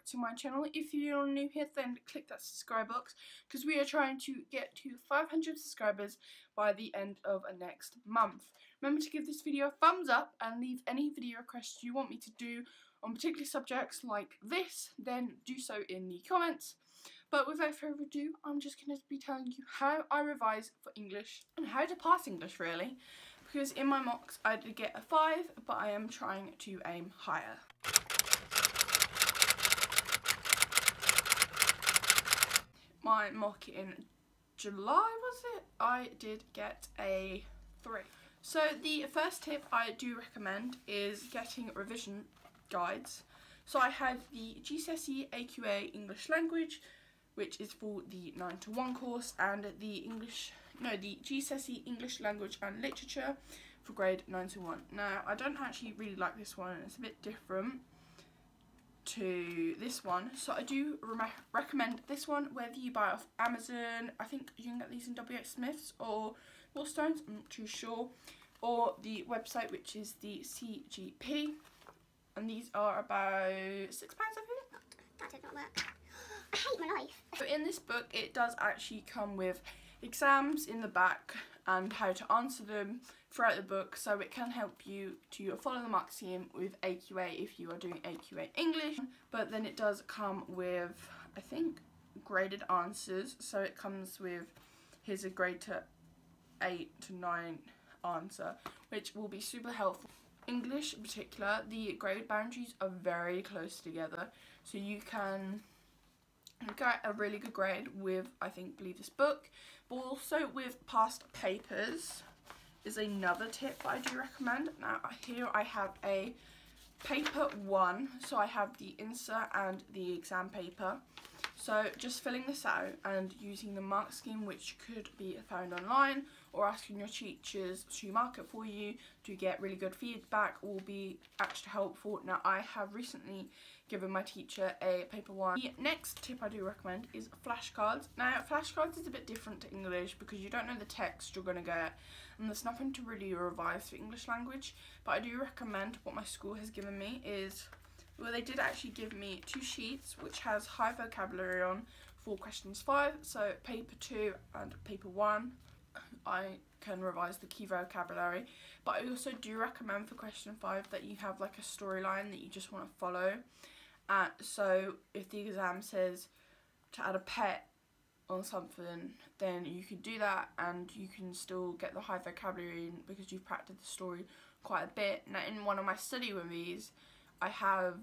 to my channel. If you're new here, then click that subscribe box because we are trying to get to 500 subscribers by the end of next month. Remember to give this video a thumbs up and leave any video requests you want me to do on particular subjects like this, then do so in the comments. But without further ado, I'm just going to be telling you how I revise for English and how to pass English really, because in my mocks I did get a 5, but I am trying to aim higher. My mock in July, was it? I did get a 3. So the first tip I do recommend is getting revision guides. So I have the GCSE AQA English Language, which is for the 9 to 1 course, and the GCSE English Language and Literature for grade 9 to 1. Now, I don't actually really like this one, it's a bit different to this one, so I do recommend this one, whether you buy it off Amazon. I think you can get these in WH Smith's or Waterstones, I'm not too sure, or the website, which is the CGP, and these are about £6, I think. That did not work. I hate my life. So in this book it does actually come with exams in the back and how to answer them throughout the book, so it can help you to follow the mark scheme with AQA if you are doing AQA English. But then it does come with, I think, graded answers, so it comes with, here's a grade to 8 to 9 answer, which will be super helpful. English in particular, the grade boundaries are very close together, so you can get a really good grade with, I believe this book, but also with past papers is another tip I do recommend. Now here I have a paper 1, so I have the insert and the exam paper. So just filling this out and using the mark scheme, which could be found online, or asking your teachers to mark it for you to get really good feedback will be extra helpful. Now I have recently given my teacher a paper 1. The next tip I do recommend is flashcards. Now flashcards is a bit different to English because you don't know the text you're going to get, and there's nothing to really revise for English language, but I do recommend what my school has given me is, well, they did actually give me 2 sheets which has high vocabulary on for questions 5, so paper 2 and paper 1 I can revise the key vocabulary, but I also do recommend for question 5 that you have like a storyline that you just want to follow. So if the exam says to add a pet or something, then you can do that and you can still get the high vocabulary in because you've practiced the story quite a bit. Now in one of my study with these, I have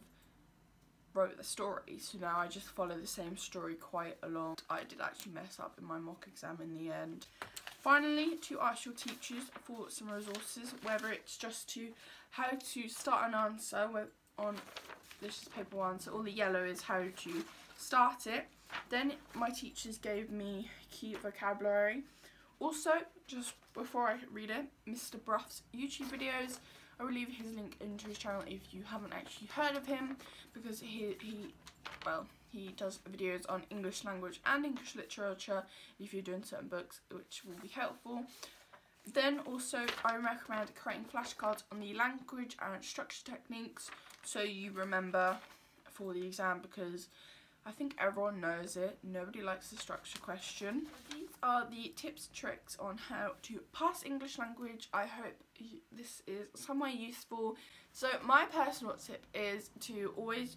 wrote the story, so now I just follow the same story quite a lot. I did actually mess up in my mock exam in the end. Finally, to ask your teachers for some resources, whether it's just to how to start an answer on, this is paper 1, so all the yellow is how to start it. Then my teachers gave me key vocabulary. Also, just before I read it, Mr. Bruff's YouTube videos, I will leave his link into his channel if you haven't actually heard of him, because he does videos on English language and English literature if you're doing certain books, which will be helpful. Then also I recommend creating flashcards on the language and structure techniques so you remember for the exam, because I think everyone knows it. Nobody likes the structure question. These are the tips and tricks on how to pass English language. I hope this is somewhat useful. So my personal tip is to always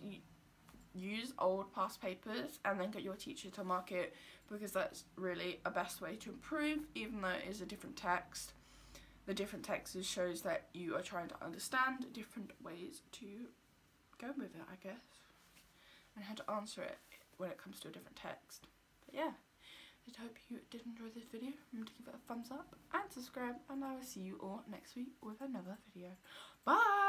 use old past papers and then get your teacher to mark it, because that's really a best way to improve, even though it is a different text. The different text shows that you are trying to understand different ways to go with it, I guess, and how to answer it when it comes to a different text. But yeah, I hope you did enjoy this video. Remember to give it a thumbs up and subscribe, and I will see you all next week with another video. Bye!